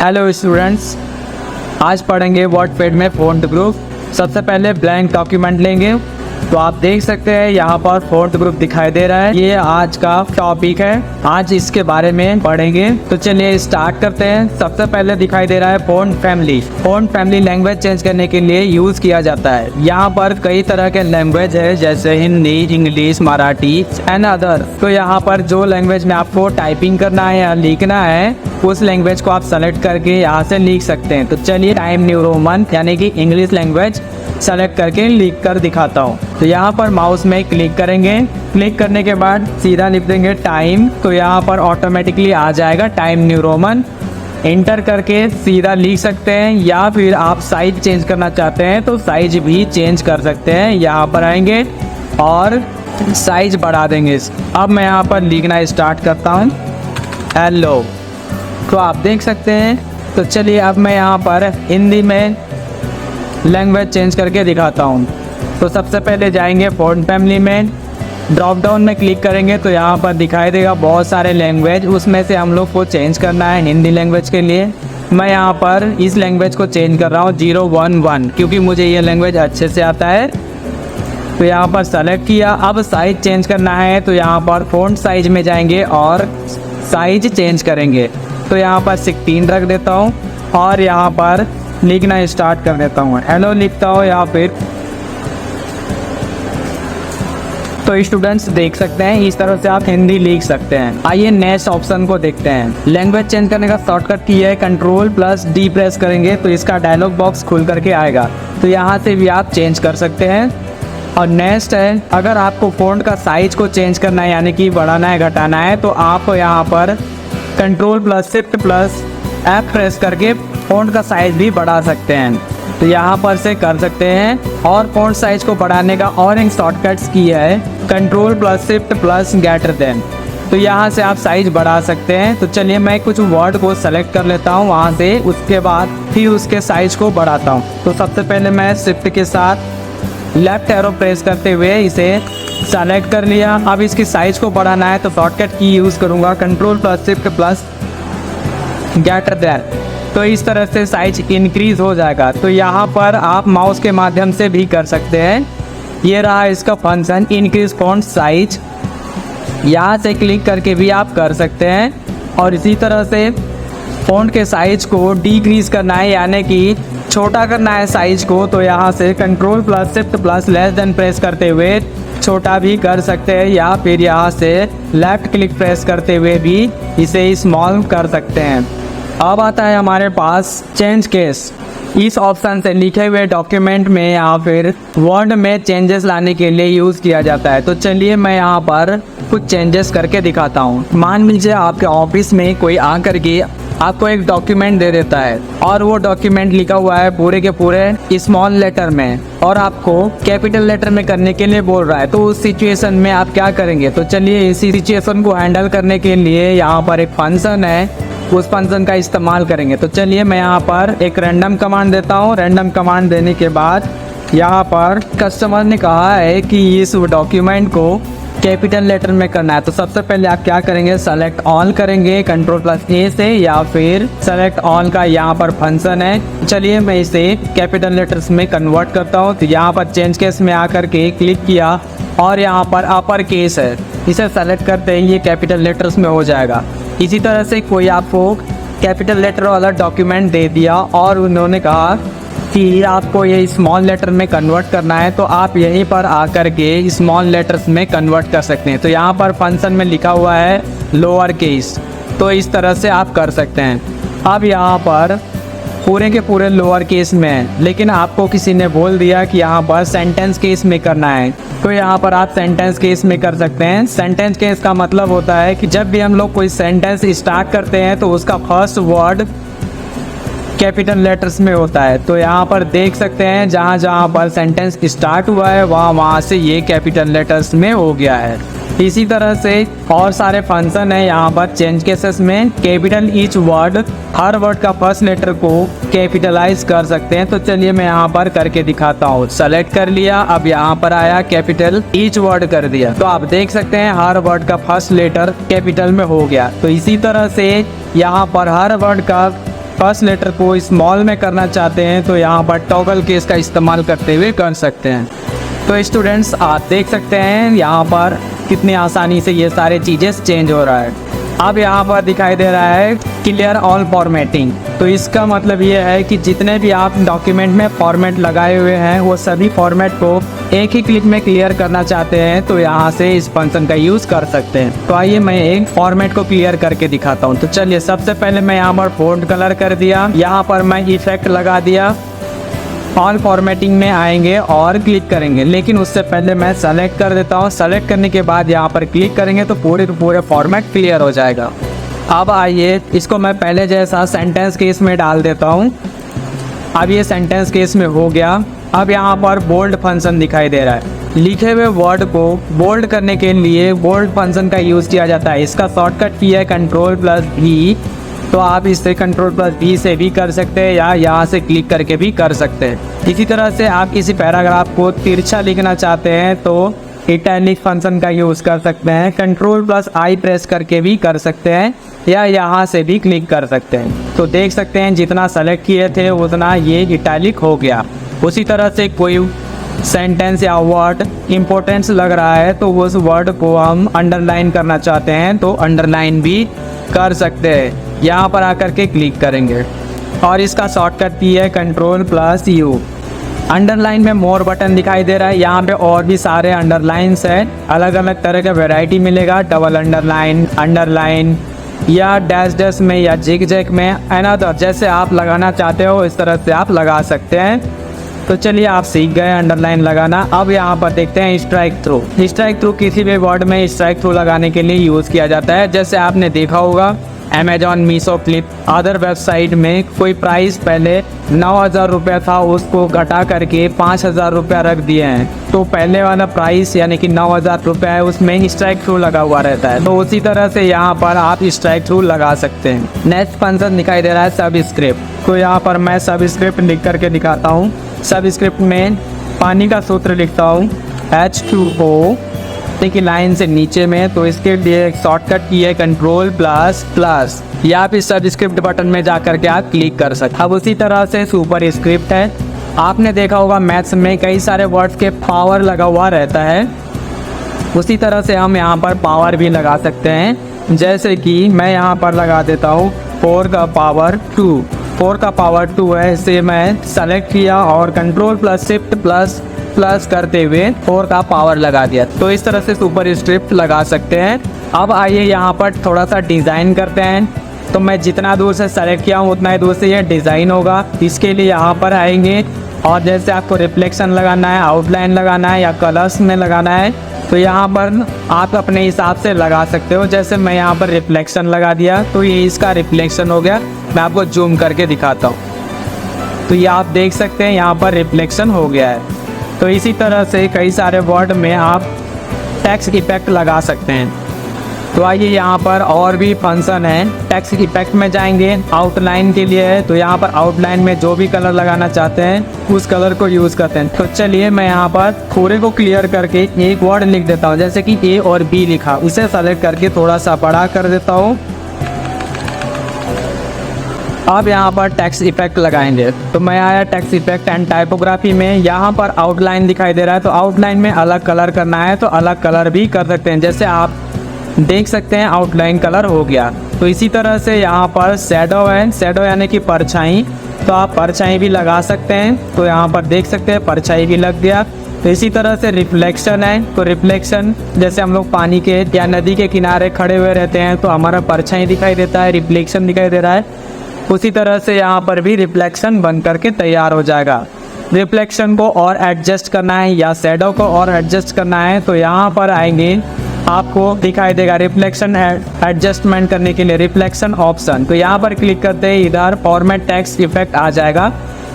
Hello students, आज पढ़ेंगे WordPad में फ़ॉन्ट ग्रुप। सबसे पहले ब्लैंक डॉक्यूमेंट लेंगे तो आप देख सकते हैं यहाँ पर फ़ॉन्ट ग्रुप दिखाई दे रहा है। ये आज का टॉपिक है, आज इसके बारे में पढ़ेंगे। तो चलिए स्टार्ट करते हैं। सबसे पहले दिखाई दे रहा है font family. Font family language change करने के लिए यूज़ किया जाता है। यहाँ पर कई तरह के लैंग्वेज है, जैसे Hindi, English, Marathi and other. तो यहाँ पर जो लैंग्वेज में आपको टाइपिंग करना है या लिखना है, उस लैंग्वेज को आप सेलेक्ट करके यहाँ से लिख सकते हैं। तो चलिए टाइम न्यू रोमन यानी कि इंग्लिश लैंग्वेज सेलेक्ट करके लिख कर दिखाता हूँ। तो यहाँ पर माउस में क्लिक करेंगे, क्लिक करने के बाद सीधा लिख देंगे टाइम। तो यहाँ पर ऑटोमेटिकली आ जाएगा टाइम न्यू रोमन। इंटर करके सीधा लिख सकते हैं, या फिर आप साइज चेंज करना चाहते हैं तो साइज भी चेंज कर सकते हैं। यहाँ पर आएंगे और साइज बढ़ा देंगे। अब मैं यहाँ पर लिखना स्टार्ट करता हूँ हेलो, तो आप देख सकते हैं। तो चलिए अब मैं यहाँ पर हिंदी में लैंग्वेज चेंज करके दिखाता हूँ। तो सबसे पहले जाएंगे फ़ॉन्ट फैमिली में, ड्रॉप डाउन में क्लिक करेंगे तो यहाँ पर दिखाई देगा बहुत सारे लैंग्वेज, उसमें से हम लोग को चेंज करना है हिंदी लैंग्वेज के लिए। मैं यहाँ पर इस लैंग्वेज को चेंज कर रहा हूँ 011, क्योंकि मुझे ये लैंग्वेज अच्छे से आता है। तो यहाँ पर सेलेक्ट किया। अब साइज चेंज करना है तो यहाँ पर फ़ॉन्ट साइज में जाएंगे और साइज चेंज करेंगे। तो यहाँ पर 16 रख देता हूँ और यहाँ पर लिखना स्टार्ट कर देता हूँ, हेलो लिखता हूँ। या फिर तो स्टूडेंट्स देख सकते हैं इस तरह से आप हिंदी लिख सकते हैं। आइए नेक्स्ट ऑप्शन को देखते हैं। लैंग्वेज चेंज करने का शॉर्टकट की है Ctrl+D प्रेस करेंगे तो इसका डायलॉग बॉक्स खुल करके आएगा। तो यहाँ से भी आप चेंज कर सकते हैं। और नेक्स्ट है, अगर आपको फ़ॉन्ट का साइज को चेंज करना है यानी कि बढ़ाना है घटाना है, तो आप यहाँ पर Ctrl+Shift+F प्रेस करके फ़ॉन्ट का साइज भी बढ़ा सकते हैं। तो यहाँ पर से कर सकते हैं। और फ़ॉन्ट साइज को बढ़ाने का और एक शॉर्टकट्स की है Ctrl+Shift+Greater Than। तो यहाँ से आप साइज बढ़ा सकते हैं। तो चलिए मैं कुछ वर्ड को सेलेक्ट कर लेता हूँ वहाँ से, उसके बाद फिर उसके साइज को बढ़ाता हूँ। तो सबसे पहले मैं शिफ्ट के साथ लेफ्ट एरो प्रेस करते हुए इसे सेलेक्ट कर लिया। अब इसकी साइज को बढ़ाना है तो शॉर्टकट की यूज़ करूँगा Ctrl+Shift+Greater Than। तो इस तरह से साइज इंक्रीज़ हो जाएगा। तो यहाँ पर आप माउस के माध्यम से भी कर सकते हैं। ये रहा इसका फंक्शन इंक्रीज फॉन्ट साइज, यहाँ से क्लिक करके भी आप कर सकते हैं। और इसी तरह से फ़ॉन्ट के साइज को डिक्रीज़ करना है यानी कि छोटा करना है साइज को, तो यहाँ से Ctrl+Shift+Less प्रेस करते हुए छोटा भी कर सकते हैं, या फिर यहाँ से लेफ़्ट क्लिक प्रेस करते हुए भी इसे स्मॉल कर सकते हैं। अब आता है हमारे पास चेंज केस। इस ऑप्शन से लिखे हुए डॉक्यूमेंट में या फिर वर्ड में चेंजेस लाने के लिए यूज़ किया जाता है। तो चलिए मैं यहाँ पर कुछ चेंजेस करके दिखाता हूँ। मान लीजिए आपके ऑफिस में कोई आकर के आपको एक डॉक्यूमेंट दे देता है और वो डॉक्यूमेंट लिखा हुआ है पूरे के पूरे स्मॉल लेटर में और आपको कैपिटल लेटर में करने के लिए बोल रहा है। तो उस सिचुएशन में आप क्या करेंगे? तो चलिए इसी सिचुएशन को हैंडल करने के लिए यहाँ पर एक फंक्शन है, उस फंक्शन का इस्तेमाल करेंगे। तो चलिए मैं यहाँ पर एक रैंडम कमांड देता हूँ। रैंडम कमांड देने के बाद यहाँ पर कस्टमर ने कहा है कि इस डॉक्यूमेंट को कैपिटल लेटर में करना है। तो सबसे पहले आप क्या करेंगे? सेलेक्ट ऑल करेंगे Ctrl+A से, या फिर सेलेक्ट ऑल का यहाँ पर फंक्शन है। चलिए मैं इसे कैपिटल लेटर्स में कन्वर्ट करता हूँ। तो यहाँ पर चेंज केस में आकर के क्लिक किया और यहाँ पर अपर केस है, इसे सेलेक्ट करते हैं, ये कैपिटल लेटर्स में हो जाएगा। इसी तरह से कोई आपको कैपिटल लेटर वाला डॉक्यूमेंट दे दिया और उन्होंने कहा कि आपको ये स्मॉल लेटर में कन्वर्ट करना है, तो आप यहीं पर आकर के स्मॉल लेटर्स में कन्वर्ट कर सकते हैं। तो यहाँ पर फंक्शन में लिखा हुआ है लोअर केस, तो इस तरह से आप कर सकते हैं। अब यहाँ पर पूरे के पूरे लोअर केस में है, लेकिन आपको किसी ने बोल दिया कि यहाँ पर सेंटेंस केस में करना है, तो यहाँ पर आप सेंटेंस केस में कर सकते हैं। सेंटेंस केस का मतलब होता है कि जब भी हम लोग कोई सेंटेंस स्टार्ट करते हैं तो उसका फर्स्ट वर्ड कैपिटल लेटर्स में होता है। तो यहाँ पर देख सकते हैं जहाँ जहाँ पर सेंटेंस स्टार्ट हुआ है वहाँ से ये कैपिटल लेटर्स में हो गया है। इसी तरह से और सारे फंक्शन है यहाँ पर चेंज केसेस में। कैपिटल ईच वर्ड, हर वर्ड का फर्स्ट लेटर को कैपिटलाइज कर सकते हैं। तो चलिए मैं यहाँ पर करके दिखाता हूँ। सेलेक्ट कर लिया, अब यहाँ पर आया कैपिटल ईच वर्ड कर दिया। तो आप देख सकते हैं हर वर्ड का फर्स्ट लेटर कैपिटल में हो गया। तो इसी तरह से यहाँ पर हर वर्ड का फर्स्ट लेटर को स्मॉल में करना चाहते हैं तो यहाँ पर टॉगल केस का इस्तेमाल करते हुए कर सकते हैं। तो स्टूडेंट्स आप देख सकते हैं यहाँ पर कितनी आसानी से ये सारे चीज़ें चेंज हो रहा है। अब यहाँ पर दिखाई दे रहा है क्लियर ऑल फॉर्मेटिंग। तो इसका मतलब ये है कि जितने भी आप डॉक्यूमेंट में फॉर्मेट लगाए हुए हैं वो सभी फॉर्मेट को एक ही क्लिक में क्लियर करना चाहते हैं तो यहाँ से इस फंक्शन का यूज़ कर सकते हैं। तो आइए मैं एक फॉर्मेट को क्लियर करके दिखाता हूँ। तो चलिए सबसे पहले मैं यहाँ पर फ़ॉन्ट कलर कर दिया, यहाँ पर मैं इफेक्ट लगा दिया, ऑल फॉर्मेटिंग में आएंगे और क्लिक करेंगे। लेकिन उससे पहले मैं सेलेक्ट कर देता हूँ। सेलेक्ट करने के बाद यहाँ पर क्लिक करेंगे तो पूरे फॉर्मेट क्लियर हो जाएगा। अब आइए इसको मैं पहले जैसा सेंटेंस केस में डाल देता हूँ। अब ये सेंटेंस केस में हो गया। अब यहाँ पर बोल्ड फंक्शन दिखाई दे रहा है। लिखे हुए वर्ड को बोल्ड करने के लिए बोल्ड फंक्शन का यूज़ किया जाता है। इसका शॉर्टकट की है Ctrl+V। तो आप इसे Ctrl+V से भी कर सकते हैं या यहाँ से क्लिक करके भी कर सकते हैं। इसी तरह से आप किसी पैराग्राफ को तिरछा लिखना चाहते हैं तो इटैलिक फंक्शन का यूज़ कर सकते हैं। Ctrl+I प्रेस करके भी कर सकते हैं या यहाँ से भी क्लिक कर सकते हैं। तो देख सकते हैं जितना सेलेक्ट किए थे उतना ये इटैलिक हो गया। उसी तरह से कोई सेंटेंस या वर्ड इम्पोर्टेंस लग रहा है तो उस वर्ड को हम अंडरलाइन करना चाहते हैं तो अंडरलाइन भी कर सकते हैं। यहाँ पर आकर के क्लिक करेंगे और इसका शॉर्टकट की है Ctrl+U। अंडरलाइन में मोर बटन दिखाई दे रहा है। यहाँ पे और भी सारे अंडरलाइंस हैं, अलग अलग तरह का वैरायटी मिलेगा। डबल अंडरलाइन, अंडरलाइन या डैश डैश में या जिग जैग में अनदर, जैसे आप लगाना चाहते हो इस तरह से आप लगा सकते हैं। तो चलिए आप सीख गए अंडरलाइन लगाना। अब यहाँ पर देखते हैं स्ट्राइक थ्रू। स्ट्राइक थ्रू किसी भी वर्ड में स्ट्राइक थ्रू लगाने के लिए यूज़ किया जाता है। जैसे आपने देखा होगा Amazon, Meesho, flip other website में कोई प्राइस पहले 9,000 रुपया था, उसको घटा करके 5,000 रुपया रख दिए हैं। तो पहले वाला प्राइस यानी कि 9,000 रुपया है उसमें स्ट्राइक थ्रू लगा हुआ रहता है। तो उसी तरह से यहाँ पर आप स्ट्राइक थ्रू लगा सकते हैं। नेक्स्ट फंक्शन दिखाई दे रहा है सबस्क्रिप्ट। तो यहाँ पर मैं सबस्क्रिप्ट लिख करके दिखाता हूँ। सबस्क्रिप्ट में पानी का सूत्र लिखता हूँ H2O की लाइन से नीचे में। तो इसके लिए एक शॉर्टकट की है Ctrl++। या आप इस सबस्क्रिप्ट बटन में जा करके आप क्लिक कर सकते हैं। अब उसी तरह से सुपर स्क्रिप्ट है। आपने देखा होगा मैथ्स में कई सारे वर्ड्स के पावर लगा हुआ रहता है, उसी तरह से हम यहाँ पर पावर भी लगा सकते हैं। जैसे कि मैं यहाँ पर लगा देता हूँ 4 का पावर 2। 4 का पावर 2 है, इसे मैं सेलेक्ट किया और Ctrl+Shift++ करते हुए 4 का पावर लगा दिया। तो इस तरह से सुपर स्क्रिप्ट लगा सकते हैं। अब आइए यहाँ पर थोड़ा सा डिज़ाइन करते हैं। तो मैं जितना दूर से सेलेक्ट किया हूँ उतना ही दूर से ये डिज़ाइन होगा। इसके लिए यहाँ पर आएंगे और जैसे आपको रिफ्लेक्शन लगाना है, आउटलाइन लगाना है या कलर्स में लगाना है तो यहाँ पर आप अपने हिसाब से लगा सकते हो। जैसे मैं यहाँ पर रिफ्लेक्शन लगा दिया तो ये इसका रिफ्लेक्शन हो गया। मैं आपको जूम करके दिखाता हूँ तो ये आप देख सकते हैं यहाँ पर रिफ्लेक्शन हो गया है। तो इसी तरह से कई सारे वर्ड में आप टेक्स्ट इफेक्ट लगा सकते हैं। तो आइए यहाँ पर और भी फंक्शन है। टेक्स्ट इफेक्ट में जाएंगे, आउटलाइन के लिए है। तो यहाँ पर आउटलाइन में जो भी कलर लगाना चाहते हैं उस कलर को यूज़ करते हैं। तो चलिए मैं यहाँ पर पूरे को क्लियर करके एक वर्ड लिख देता हूँ। जैसे कि A और B लिखा, उसे सेलेक्ट करके थोड़ा सा बड़ा कर देता हूँ। अब यहाँ पर टेक्स्ट इफेक्ट लगाएंगे। तो मैं आया टेक्स्ट इफेक्ट एंड टाइपोग्राफी में। यहाँ पर आउटलाइन दिखाई दे रहा है तो आउटलाइन में अलग कलर करना है तो अलग कलर भी कर सकते हैं। जैसे आप देख सकते हैं आउटलाइन कलर हो गया। तो इसी तरह से यहाँ पर शैडो है, शैडो यानी कि परछाई। तो आप परछाई भी लगा सकते हैं। तो यहाँ पर देख सकते हैं परछाई भी लग गया। तो इसी तरह से रिफ्लेक्शन है। तो रिफ्लेक्शन जैसे हम लोग पानी के या नदी के किनारे खड़े हुए रहते हैं तो हमारा परछाई दिखाई देता है, रिफ्लेक्शन दिखाई दे रहा है। उसी तरह से यहाँ पर भी रिफ्लेक्शन बन करके तैयार हो जाएगा। रिफ्लेक्शन को और एडजस्ट करना है या शैडो को और एडजस्ट करना है तो यहाँ पर आएंगे, आपको दिखाई देगा रिफ्लेक्शन एडजस्टमेंट करने के लिए रिफ्लेक्शन ऑप्शन। तो यहाँ पर क्लिक करते ही इधर फॉर्मेट टेक्स्ट इफेक्ट आ जाएगा।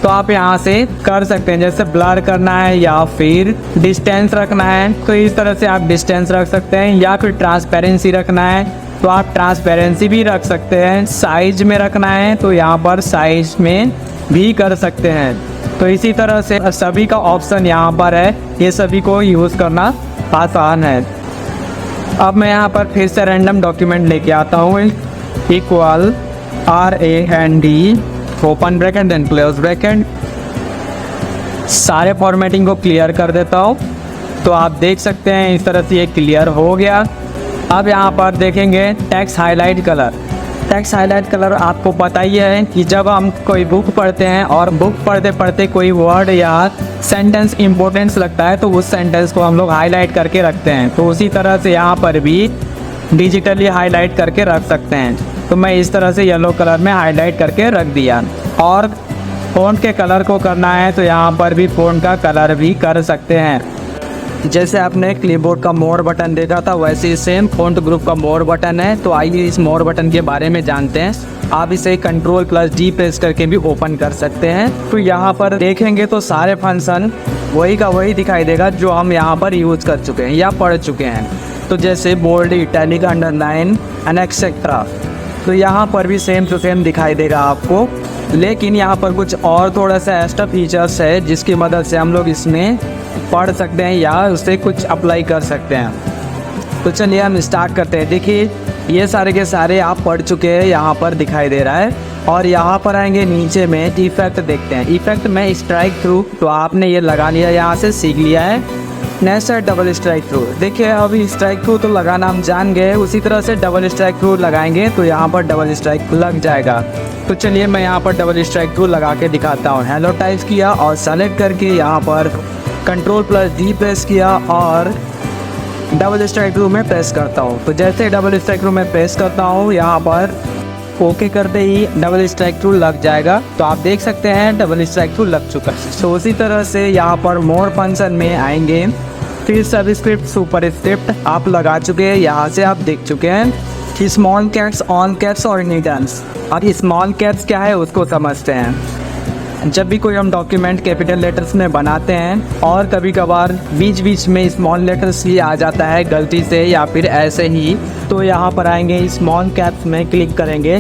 तो आप यहाँ से कर सकते हैं, जैसे ब्लर करना है या फिर डिस्टेंस रखना है तो इस तरह से आप डिस्टेंस रख सकते हैं, या फिर ट्रांसपेरेंसी रखना है तो आप ट्रांसपेरेंसी भी रख सकते हैं। साइज में रखना है तो यहाँ पर साइज में भी कर सकते हैं। तो इसी तरह से सभी का ऑप्शन यहाँ पर है, ये सभी को यूज़ करना आसान है। अब मैं यहाँ पर फिर से रैंडम डॉक्यूमेंट लेके आता हूँ। Equal RAND open bracket then close bracket. सारे फॉर्मेटिंग को क्लियर कर देता हूँ। तो आप देख सकते हैं इस तरह से ये क्लियर हो गया। अब यहाँ पर देखेंगे text highlight colour. Text highlight colour आपको पता ही है कि जब हम कोई बुक पढ़ते हैं और बुक पढ़ते पढ़ते कोई वर्ड या सेंटेंस इम्पोर्टेंस लगता है तो उस सेंटेंस को हम लोग हाईलाइट करके रखते हैं। तो उसी तरह से यहाँ पर भी डिजिटली हाईलाइट करके रख सकते हैं। तो मैं इस तरह से येलो कलर में हाईलाइट करके रख दिया। और फ़ॉन्ट के कलर को करना है तो यहाँ पर भी फ़ॉन्ट का कलर भी कर सकते हैं। जैसे आपने क्लिपबोर्ड का मोर बटन देखा था वैसे ही सेम फ़ॉन्ट ग्रुप का मोर बटन है। तो आइए इस मोर बटन के बारे में जानते हैं। आप इसे Ctrl+D प्रेस करके भी ओपन कर सकते हैं। तो यहाँ पर देखेंगे तो सारे फंक्शन वही का वही दिखाई देगा जो हम यहाँ पर यूज़ कर चुके हैं या पढ़ चुके हैं। तो जैसे bold, italic, underline and etcetera. तो यहाँ पर भी सेम टू सेम दिखाई देगा आपको, लेकिन यहाँ पर कुछ और थोड़ा सा एक्स्ट्रा फीचर्स है जिसकी मदद से हम लोग इसमें पढ़ सकते हैं या उससे कुछ अप्लाई कर सकते हैं। तो चलिए हम स्टार्ट करते हैं। देखिए ये सारे के सारे आप पढ़ चुके हैं, यहाँ पर दिखाई दे रहा है। और यहाँ पर आएंगे नीचे में इफेक्ट देखते हैं। इफेक्ट में स्ट्राइक थ्रू, तो आपने ये लगा लिया, यहाँ से सीख लिया है। नेक्स्ट है डबल स्ट्राइक थ्रू। देखिए अभी स्ट्राइक थ्रू तो लगाना हम जान गए, उसी तरह से डबल स्ट्राइक थ्रू लगाएंगे तो यहाँ पर डबल स्ट्राइक लग जाएगा। तो चलिए मैं यहाँ पर डबल स्ट्राइक थ्रू लगा के दिखाता हूँ। हेलो टाइप किया और सेलेक्ट करके यहाँ पर Ctrl+D प्रेस किया और डबल स्ट्राइक थ्रू में प्रेस करता हूँ। तो जैसे डबल स्ट्राइक थ्रू में प्रेस करता हूँ यहाँ पर ओके करते ही डबल स्ट्राइक थ्रू लग जाएगा। तो आप देख सकते हैं डबल स्ट्राइक थ्रू लग चुका है। तो उसी तरह से यहाँ पर मोर फंक्शन में आएंगे, फिर सबस्क्रिप्ट सुपरस्क्रिप्ट आप लगा चुके हैं, यहाँ से आप देख चुके हैं। स्मॉल कैप्स, ऑल कैप्स और निडल्स। अब स्मॉल कैप्स क्या है उसको समझते हैं। जब भी कोई हम डॉक्यूमेंट कैपिटल लेटर्स में बनाते हैं और कभी कभार बीच बीच में स्मॉल लेटर्स ही आ जाता है गलती से या फिर ऐसे ही, तो यहाँ पर आएंगे स्मॉल कैप्स में क्लिक करेंगे।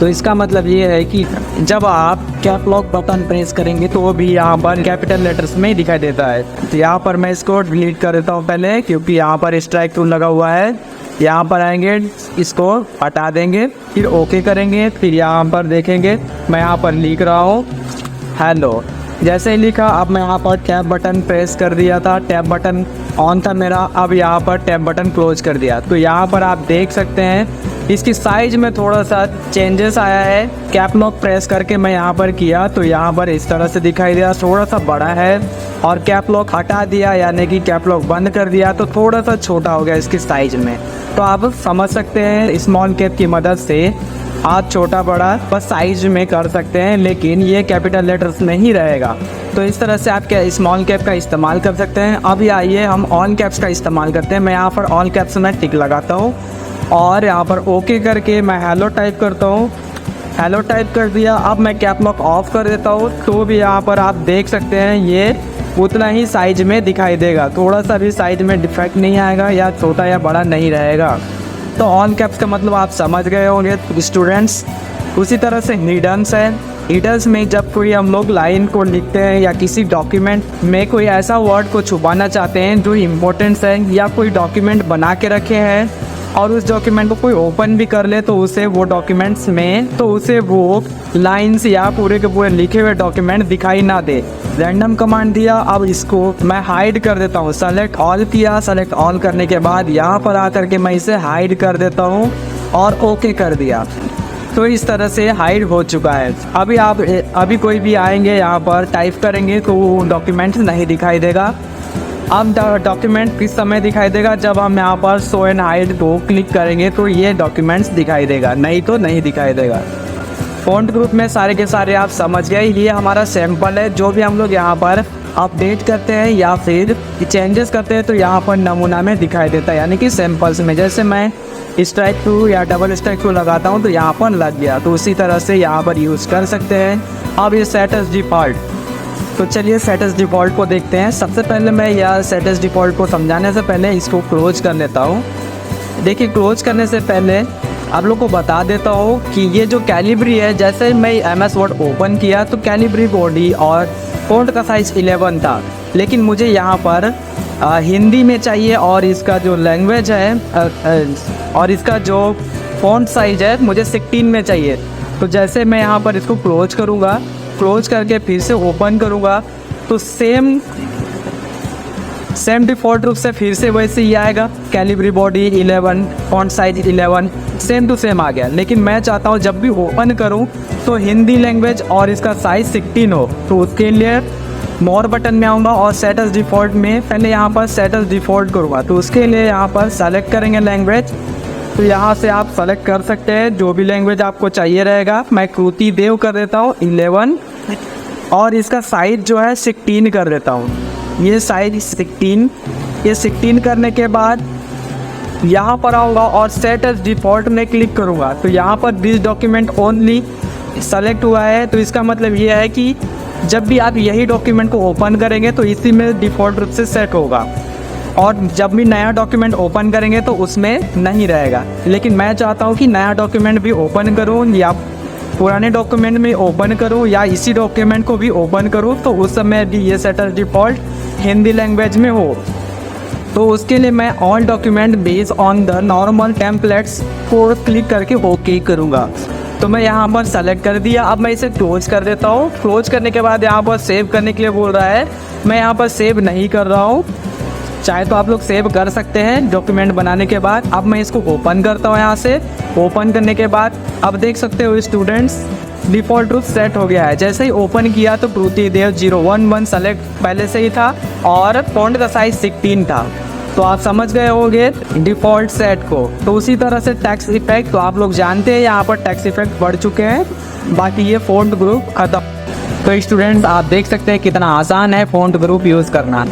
तो इसका मतलब ये है कि जब आप कैप लॉक बटन प्रेस करेंगे तो वो भी यहाँ पर कैपिटल लेटर्स में ही दिखाई देता है। तो यहाँ पर मैं इसको डिलीट कर देता हूँ पहले, क्योंकि यहाँ पर स्ट्राइक थ्रू लगा हुआ है। यहाँ पर आएंगे, इसको हटा देंगे, फिर ओके करेंगे। फिर यहाँ पर देखेंगे मैं यहाँ पर लिख रहा हूँ हेलो। जैसे ही लिखा, अब मैं यहाँ पर टैब बटन प्रेस कर दिया था, टैब बटन ऑन था मेरा, अब यहाँ पर टैब बटन क्लोज कर दिया। तो यहाँ पर आप देख सकते हैं इसकी साइज में थोड़ा सा चेंजेस आया है। कैप लॉक प्रेस करके मैं यहाँ पर किया तो यहाँ पर इस तरह से दिखाई दिया, थोड़ा सा बड़ा है। और कैप लॉक हटा दिया यानी कि कैप लॉक बंद कर दिया तो थोड़ा सा छोटा हो गया इसकी साइज में। तो आप समझ सकते हैं स्मॉल कैप की मदद से आप छोटा बड़ा बस साइज में कर सकते हैं, लेकिन ये कैपिटल लेटर्स में ही रहेगा। तो इस तरह से आप क्या स्मॉल कैप का इस्तेमाल कर सकते हैं। अब आइए हम ऑल कैप्स का इस्तेमाल करते हैं। मैं यहाँ पर ऑल कैप्स में टिक लगाता हूँ और यहाँ पर ओके करके मैं हेलो टाइप करता हूँ। हेलो टाइप कर दिया। अब मैं कैप लॉक ऑफ कर देता हूँ तो भी यहाँ पर आप देख सकते हैं ये उतना ही साइज में दिखाई देगा, थोड़ा सा भी साइज में डिफेक्ट नहीं आएगा या छोटा या बड़ा नहीं रहेगा। तो ऑल कैप्स का मतलब आप समझ गए होंगे स्टूडेंट्स। उसी तरह से हिडन्स है। हिडन्स में जब कोई हम लोग लाइन को लिखते हैं या किसी डॉक्यूमेंट में कोई ऐसा वर्ड को छुपाना चाहते हैं जो इम्पोर्टेंस है, या कोई डॉक्यूमेंट बना के रखे हैं और उस डॉक्यूमेंट को कोई ओपन भी कर ले तो उसे वो डॉक्यूमेंट्स में तो उसे वो लाइंस या पूरे के पूरे लिखे हुए डॉक्यूमेंट दिखाई ना दे। रैंडम कमांड दिया, अब इसको मैं हाइड कर देता हूँ। सेलेक्ट ऑल किया, सेलेक्ट ऑल करने के बाद यहाँ पर आकर के मैं इसे हाइड कर देता हूँ और ओके कर दिया। तो इस तरह से हाइड हो चुका है। अभी कोई भी आएंगे यहाँ पर टाइप करेंगे तो वो डॉक्यूमेंट नहीं दिखाई देगा। अब डॉक्यूमेंट किस समय दिखाई देगा, जब हम यहाँ पर शो एंड हाइड को क्लिक करेंगे तो ये डॉक्यूमेंट्स दिखाई देगा, नहीं तो नहीं दिखाई देगा। फ़ॉन्ट ग्रुप में सारे के सारे आप समझ गए। ये हमारा सैंपल है, जो भी हम लोग यहाँ पर अपडेट करते हैं या फिर चेंजेस करते हैं तो यहाँ पर नमूना में दिखाई देता है, यानी कि सैंपल्स में। जैसे मैं स्ट्राइक थ्रू या डबल स्ट्राइक थ्रू लगाता हूँ तो यहाँ पर लग गया, तो उसी तरह से यहाँ पर यूज़ कर सकते हैं। अब ये सेट एज़ डिफ़ॉल्ट, तो चलिए सेट एज़ डिफ़ॉल्ट को देखते हैं। सबसे पहले मैं यह सेट एज़ डिफ़ॉल्ट को समझाने से पहले इसको क्लोज कर लेता हूँ। देखिए क्लोज करने से पहले आप लोग को बता देता हूँ कि ये जो कैलिब्री है, जैसे मैं MS वर्ड ओपन किया तो कैलिब्री बॉडी और फ़ॉन्ट का साइज़ 11 था, लेकिन मुझे यहाँ पर हिंदी में चाहिए और इसका जो लैंग्वेज है और इसका जो फ़ॉन्ट साइज है मुझे 16 में चाहिए। तो जैसे मैं यहाँ पर इसको क्लोज करूँगा, क्लोज करके फिर से ओपन करूँगा तो सेम डिफ़ॉल्ट रूप से फिर से वैसे ही आएगा। Calibri body 11, font size 11, same to same आ गया। लेकिन मैं चाहता हूँ जब भी ओपन करूँ तो हिंदी लैंग्वेज और इसका साइज़ 16 हो। तो उसके लिए मोर बटन में आऊँगा और सेट एज़ डिफ़ॉल्ट में पहले यहाँ पर सेट एज़ डिफ़ॉल्ट करूँगा। तो उसके लिए यहाँ पर सेलेक्ट करेंगे लैंग्वेज। तो यहाँ से आप सेलेक्ट कर सकते हैं जो भी लैंग्वेज आपको चाहिए रहेगा। मैं कृति देव कर देता हूँ 11 और इसका साइज़ जो है 16 कर देता हूँ। ये साइज 16, ये 16 करने के बाद यहाँ पर आऊँगा और सेट एज़ डिफ़ॉल्ट में क्लिक करूँगा। तो यहाँ पर दिस डॉक्यूमेंट ओनली सेलेक्ट हुआ है। तो इसका मतलब ये है कि जब भी आप यही डॉक्यूमेंट को ओपन करेंगे तो इसी में डिफ़ॉल्ट रूप से सेट होगा, और जब भी नया डॉक्यूमेंट ओपन करेंगे तो उसमें नहीं रहेगा। लेकिन मैं चाहता हूँ कि नया डॉक्यूमेंट भी ओपन करूँ या पुराने डॉक्यूमेंट में ओपन करूँ या इसी डॉक्यूमेंट को भी ओपन करूँ तो उस समय भी ये set as default Hindi language में हो। तो उसके लिए मैं all document based on the normal templates को क्लिक करके ओके करूँगा। तो मैं यहाँ पर सेलेक्ट कर दिया। अब मैं इसे क्लोज कर देता हूँ। क्लोज करने के बाद यहाँ पर सेव करने के लिए बोल रहा है, मैं यहाँ पर सेव नहीं कर रहा हूँ। चाहे तो आप लोग सेव कर सकते हैं डॉक्यूमेंट बनाने के बाद। अब मैं इसको ओपन करता हूँ। यहाँ से ओपन करने के बाद अब देख सकते हो स्टूडेंट्स डिफ़ॉल्ट रूप सेट हो गया है। जैसे ही ओपन किया तो कृति देव 011 सेलेक्ट पहले से ही था और फ़ॉन्ट का साइज 16 था। तो आप समझ गए होंगे डिफ़ॉल्ट सेट को। तो उसी तरह से टेक्स्ट इफेक्ट तो आप लोग जानते हैं, यहाँ पर टेक्स्ट इफेक्ट बढ़ चुके हैं। बाकी ये फ़ॉन्ट ग्रुप खत्म। तो स्टूडेंट्स आप देख सकते हैं कितना आसान है फ़ॉन्ट ग्रुप यूज़ करना।